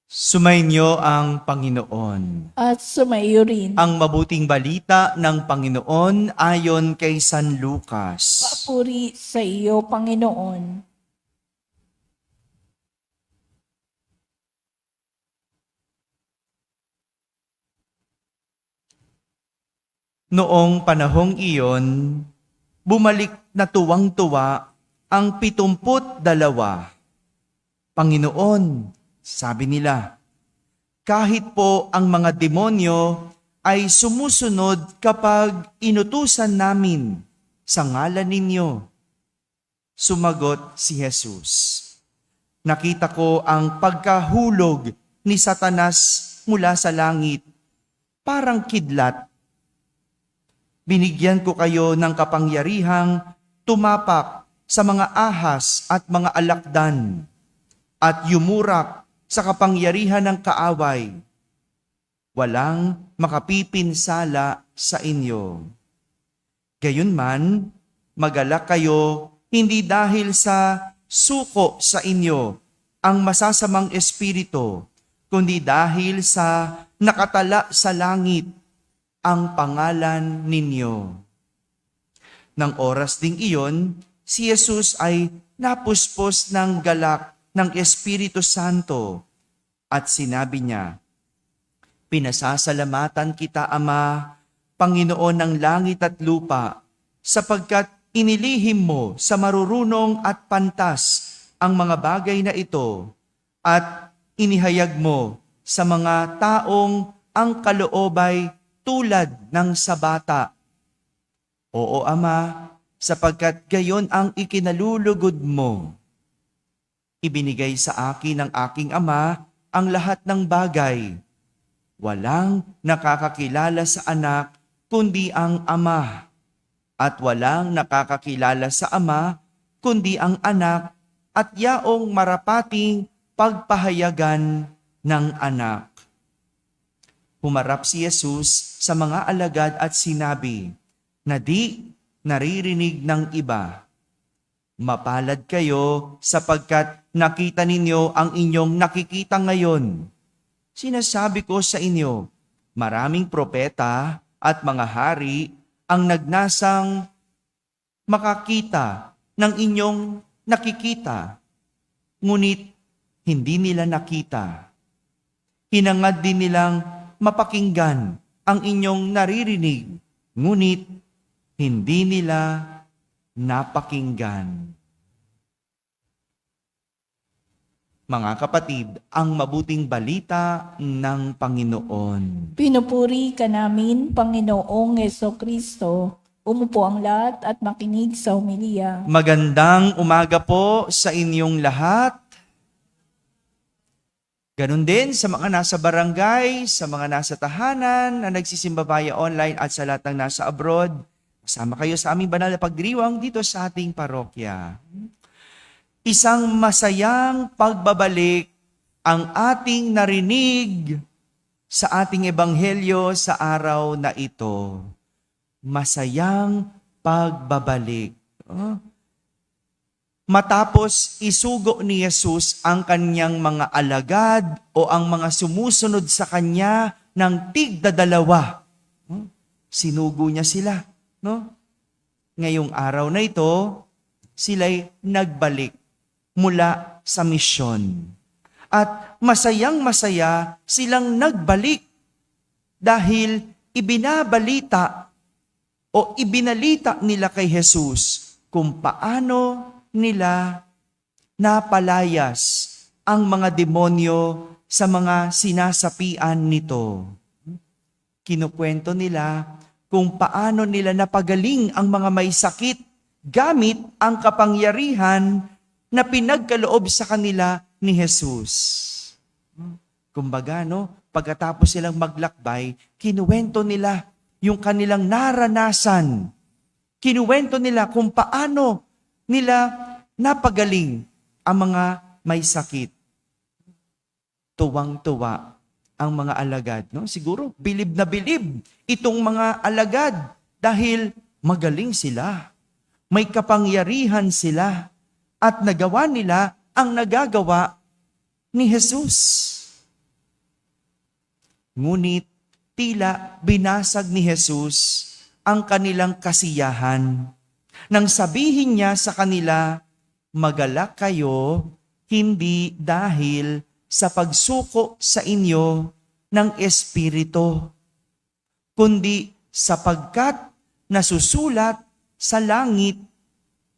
Sumainyo ang Panginoon. At sumaiyo rin. Ang mabuting balita ng Panginoon ayon kay San Lucas. Papuri sa iyo, Panginoon. Noong panahong iyon, bumalik na tuwang-tuwa ang 72. Panginoon, sabi nila, kahit po ang mga demonyo ay sumusunod kapag inutusan namin sa ngalan ninyo. Sumagot si Jesus, nakita ko ang pagkahulog ni Satanas mula sa langit, parang kidlat. Binigyan ko kayo ng kapangyarihang tumapak sa mga ahas at mga alakdan at yumurak sa kapangyarihan ng kaaway. Walang makapipinsala sa inyo. Gayunman, magalak kayo hindi dahil sa suko sa inyo ang masasamang espiritu, kundi dahil sa nakatala sa langit ang pangalan ninyo. Nang oras ding iyon, si Jesus ay napuspos ng galak ng Espiritu Santo at sinabi niya, pinasasalamatan kita, Ama, Panginoon ng langit at lupa, sapagkat inilihim mo sa marurunong at pantas ang mga bagay na ito at inihayag mo sa mga taong ang kaloobay tulad ng sa bata. Oo, Ama, sapagkat gayon ang ikinalulugod mo. Ibinigay sa akin ng aking Ama ang lahat ng bagay. Walang nakakakilala sa anak kundi ang Ama, at walang nakakakilala sa Ama kundi ang anak at yaong marapating pagpahayagan ng anak. Humarap si Jesus sa mga alagad at sinabi na di naririnig ng iba, mapalad kayo sapagkat nakita ninyo ang inyong nakikita ngayon. Sinasabi ko sa inyo, maraming propeta at mga hari ang nagnasang makakita ng inyong nakikita, ngunit hindi nila nakita. Hinangad din nilang mapakinggan ang inyong naririnig, ngunit hindi nila napakinggan. Mga kapatid, ang mabuting balita ng Panginoon. Pinupuri ka namin, Panginoong Jesucristo. Umupo ang lahat at makinig sa homilya. Magandang umaga po sa inyong lahat. Ganon din sa mga nasa barangay, sa mga nasa tahanan na nagsisimba via online at sa lahat ng nasa abroad. Kasama kayo sa aming banal na pagdiriwang dito sa ating parokya. Isang masayang pagbabalik ang ating narinig sa ating ebanghelyo sa araw na ito. Masayang pagbabalik. Matapos isugo ni Jesus ang kanyang mga alagad o ang mga sumusunod sa kanya ng tigdadalawa. Sinugo niya sila. No? Ngayong araw na ito, sila'y nagbalik mula sa misyon. At masayang-masaya silang nagbalik dahil ibinalita nila kay Jesus kung paano nila napalayas ang mga demonyo sa mga sinasapian nito. Kinukwento nila kung paano nila napagaling ang mga may sakit gamit ang kapangyarihan na pinagkaloob sa kanila ni Jesus. Kumbaga, pagkatapos silang maglakbay, kinuwento nila yung kanilang naranasan. Kinuwento nila kung paano nila napagaling ang mga may sakit. Tuwang-tuwa ang mga alagad. Siguro, bilib na bilib itong mga alagad dahil magaling sila. May kapangyarihan sila at nagawa nila ang nagagawa ni Jesus. Ngunit tila binasag ni Jesus ang kanilang kasiyahan nang sabihin niya sa kanila, "Magalak kayo, hindi dahil sa pagsuko sa inyo ng Espiritu, kundi sapagkat nasusulat sa langit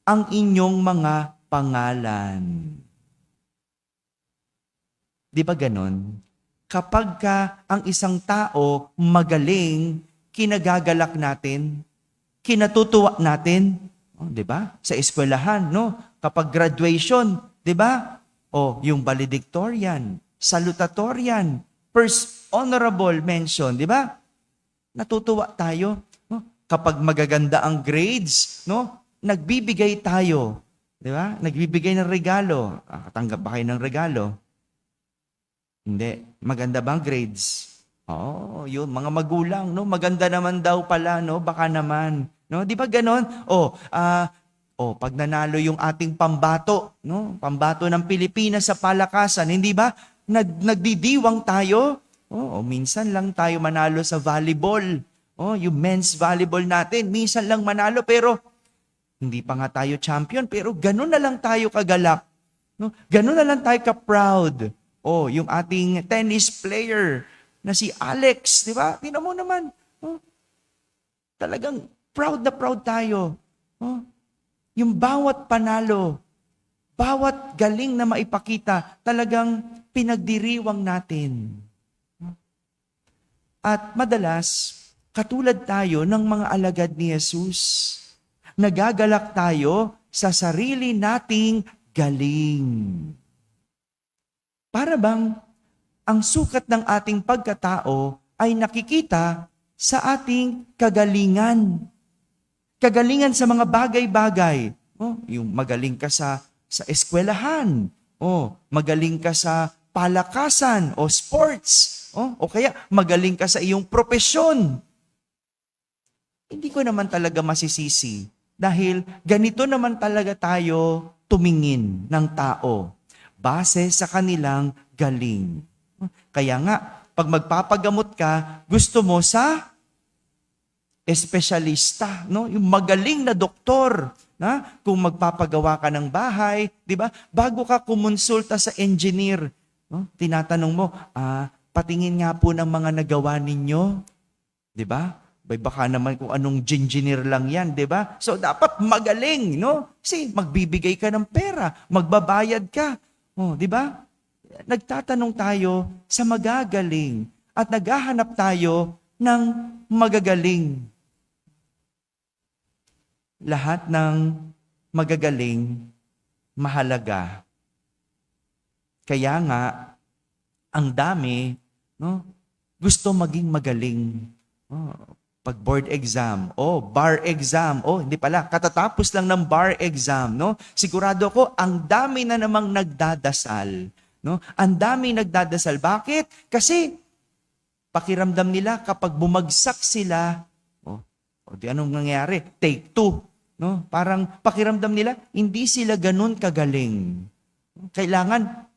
ang inyong mga pangalan." Di ba ganon? Kapag ka ang isang tao magaling, kinagagalak natin, kinatutuwa natin, di ba? Sa eskwelahan, no? Kapag graduation, di ba? Yung valedictorian, salutatorian, first honorable mention, di ba? Natutuwa tayo, no? Kapag magaganda ang grades, no? Nagbibigay tayo, di ba? Nagbibigay ng regalo. Katanggap ba kayo ng regalo? Hindi. Maganda bang grades? Yun, mga magulang, no? Maganda naman daw pala, no? Baka naman, no? Di ba ganon? Pag nanalo yung ating pambato, no? Pambato ng Pilipinas sa palakasan, hindi ba? Nagdidiwang tayo. Minsan lang tayo manalo sa volleyball. Yung men's volleyball natin, minsan lang manalo, pero hindi pa nga tayo champion, pero ganun na lang tayo kagalak. No? Ganun na lang tayo ka-proud. Yung ating tennis player na si Alex, di ba? Tingnan mo naman. Talagang proud na proud tayo. Yung bawat panalo, bawat galing na maipakita, talagang pinagdiriwang natin. At madalas, katulad tayo ng mga alagad ni Jesus, nagagalak tayo sa sarili nating galing. Para bang ang sukat ng ating pagkatao ay nakikita sa ating kagalingan. Kagalingan sa mga bagay-bagay. Yung magaling ka sa eskwelahan. Magaling ka sa palakasan o sports. O kaya magaling ka sa iyong propesyon. Hindi ko naman talaga masisisi dahil ganito naman talaga tayo tumingin ng tao base sa kanilang galing. Kaya nga, pag magpapagamot ka, gusto mo sa espesyalista, no? Yung magaling na doktor, na kung magpapagawa ka ng bahay, 'di ba? Bago ka kumonsulta sa engineer, no? Tinatanong mo, patingin nga po ng mga nagawa ninyo, 'di ba? Baka naman kung anong engineer lang 'yan, 'di ba? So dapat magaling, no? Kasi magbibigay ka ng pera, magbabayad ka. 'Di ba? Nagtatanong tayo sa magagaling at naghahanap tayo ng magagaling. Lahat ng magagaling mahalaga. Kaya nga ang dami, no, gusto maging magaling. Pag board exam, bar exam, hindi pala, katatapos lang ng bar exam, no? Sigurado ko, ang dami na namang nagdadasal, no? Ang dami nagdadasal. Bakit? Kasi, pakiramdam nila kapag bumagsak sila, di anong nangyayari? Take 2, no? Parang pakiramdam nila, hindi sila ganun kagaling. Kailangan,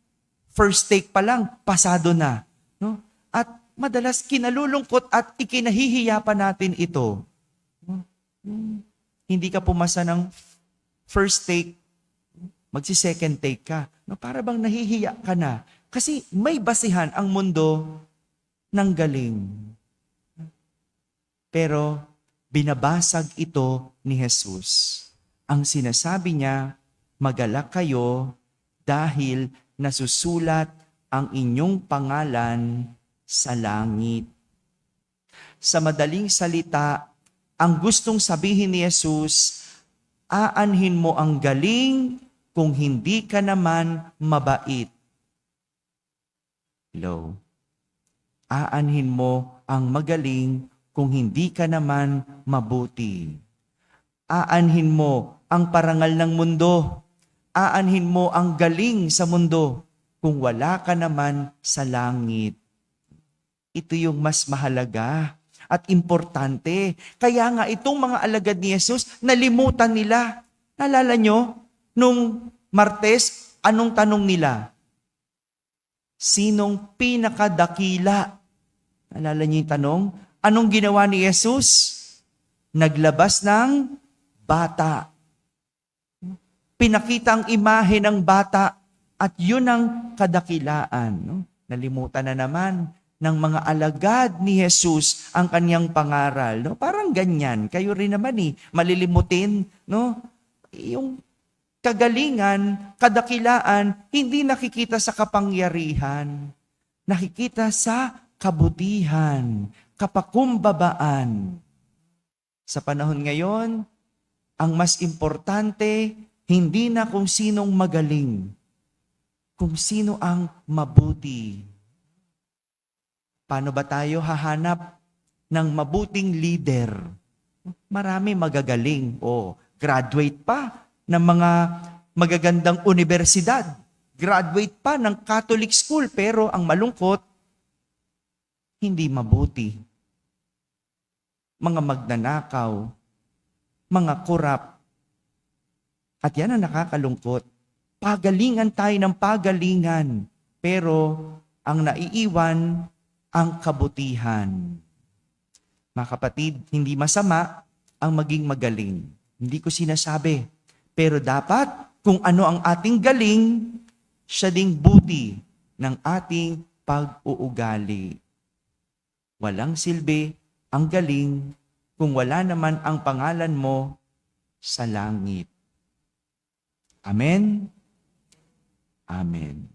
first take pa lang, pasado na, no? At madalas kinalulungkot at ikinahihiya pa natin ito. Hindi ka pumasa ng first take, magsi-second take ka. No, para bang nahihiya ka na. Kasi may basihan ang mundo ng galing. Pero binabasag ito ni Jesus. Ang sinasabi niya, magalak kayo dahil nasusulat ang inyong pangalan sa langit. Sa madaling salita, ang gustong sabihin ni Jesus, aanhin mo ang galing kung hindi ka naman mabait. Hello? Aanhin mo ang magaling kung hindi ka naman mabuti. Aanhin mo ang parangal ng mundo. Aanhin mo ang galing sa mundo kung wala ka naman sa langit. Ito yung mas mahalaga at importante. Kaya nga itong mga alagad ni Jesus, nalimutan nila. Naalala nyo, nung Martes, anong tanong nila? Sinong pinakadakila? Alala niyo yung tanong? Anong ginawa ni Jesus? Naglabas ng bata. Pinakita ang imahe ng bata at yun ang kadakilaan. No? Nalimutan na naman ng mga alagad ni Jesus ang kanyang pangaral. No? Parang ganyan. Kayo rin naman malilimutin. No? Yung kagalingan, kadakilaan, hindi nakikita sa kapangyarihan. Nakikita sa kabutihan, kapakumbabaan. Sa panahon ngayon, ang mas importante, hindi na kung sinong magaling, kung sino ang mabuti. Paano ba tayo hahanap ng mabuting leader? Marami magagaling. Graduate pa ng mga magagandang universidad. Graduate pa ng Catholic school, pero ang malungkot, hindi mabuti. Mga magnanakaw, mga korap. At yan ang nakakalungkot. Pagalingan tayo ng pagalingan, pero ang naiiwan, ang kabutihan. Mga kapatid, hindi masama ang maging magaling. Hindi ko sinasabi. Pero dapat, kung ano ang ating galing, siya ding buti ng ating pag-uugali. Walang silbi ang galing kung wala naman ang pangalan mo sa langit. Amen? Amen.